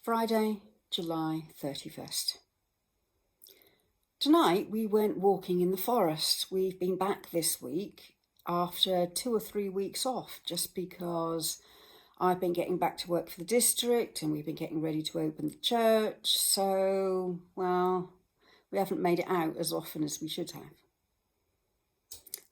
Friday, July 31st. Tonight we went walking in the forest. We've been back this week after 2 or 3 weeks off just because I've been getting back to work for the district and we've been getting ready to open the church. So, well, we haven't made it out as often as we should have.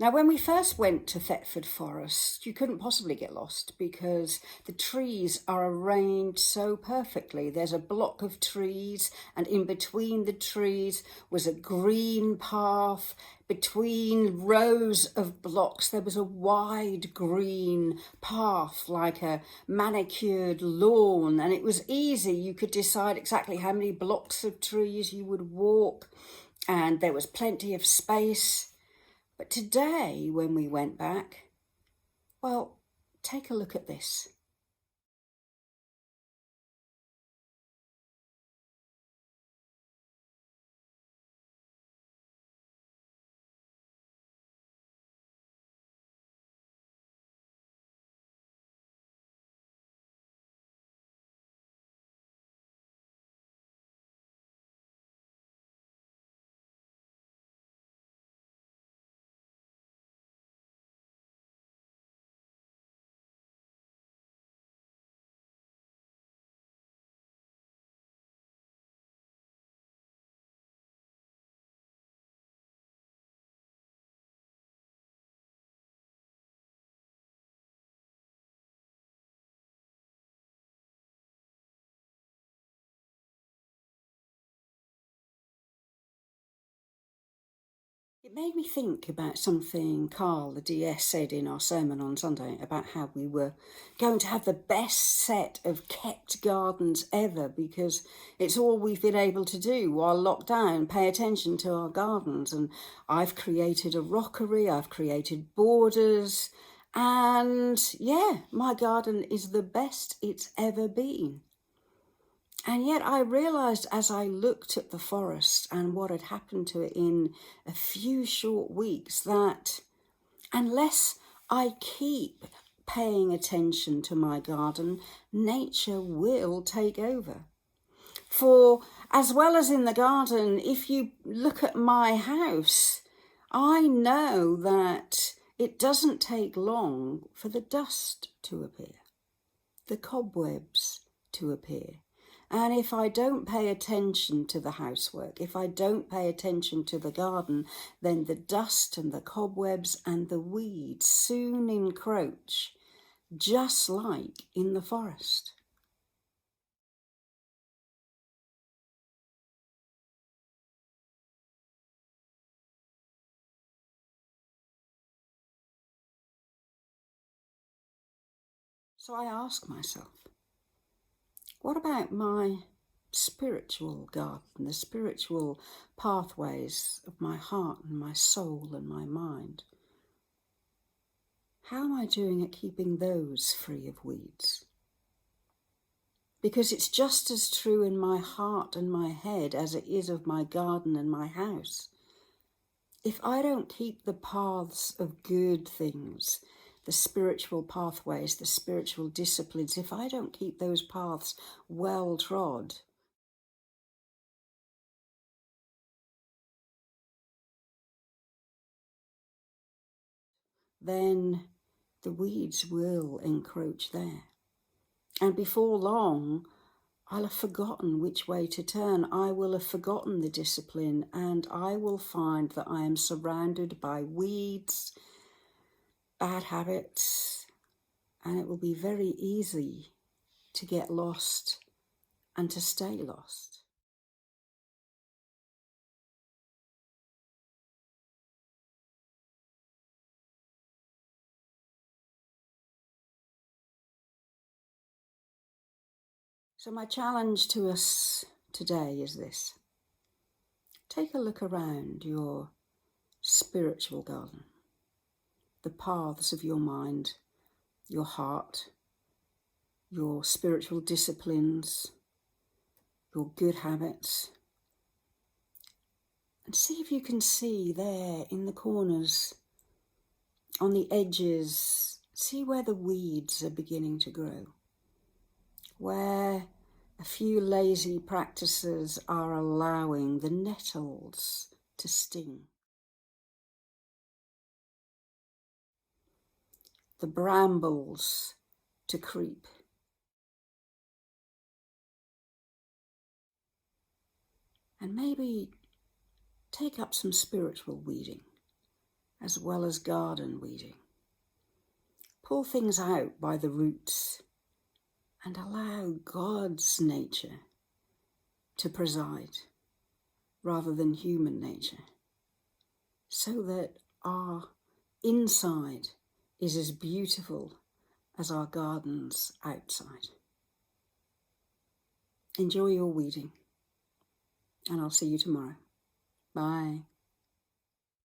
Now, when we first went to Thetford Forest, you couldn't possibly get lost because the trees are arranged so perfectly. There's a block of trees, and in between the trees was a green path. Between rows of blocks, there was a wide green path like a manicured lawn, and it was easy. You could decide exactly how many blocks of trees you would walk, and there was plenty of space. But today, when we went back, well, take a look at this. It made me think about something Carl, the DS, said in our sermon on Sunday about how we were going to have the best set of kept gardens ever because it's all we've been able to do while locked down, pay attention to our gardens. And I've created a rockery, I've created borders, and yeah, my garden is the best it's ever been. And yet I realised as I looked at the forest and what had happened to it in a few short weeks that unless I keep paying attention to my garden, nature will take over. For as well as in the garden, if you look at my house, I know that it doesn't take long for the dust to appear, the cobwebs to appear. And if I don't pay attention to the housework, if I don't pay attention to the garden, then the dust and the cobwebs and the weeds soon encroach, just like in the forest. So I ask myself, what about my spiritual garden, the spiritual pathways of my heart and my soul and my mind? How am I doing at keeping those free of weeds? Because it's just as true in my heart and my head as it is of my garden and my house. If I don't keep the paths of good things, the spiritual pathways, the spiritual disciplines, if I don't keep those paths well trod, then the weeds will encroach there. And before long, I'll have forgotten which way to turn. I will have forgotten the discipline, and I will find that I am surrounded by weeds, bad habits, and it will be very easy to get lost and to stay lost. So my challenge to us today is this. Take a look around your spiritual garden, the paths of your mind, your heart, your spiritual disciplines, your good habits, and see if you can see there in the corners, on the edges, see where the weeds are beginning to grow, where A few lazy practices are allowing the nettles to sting, the brambles to creep, and maybe take up some spiritual weeding as well as garden weeding. Pull things out by the roots and allow God's nature to preside rather than human nature, so that our inside is as beautiful as our gardens outside. Enjoy your weeding, and I'll see you tomorrow. Bye.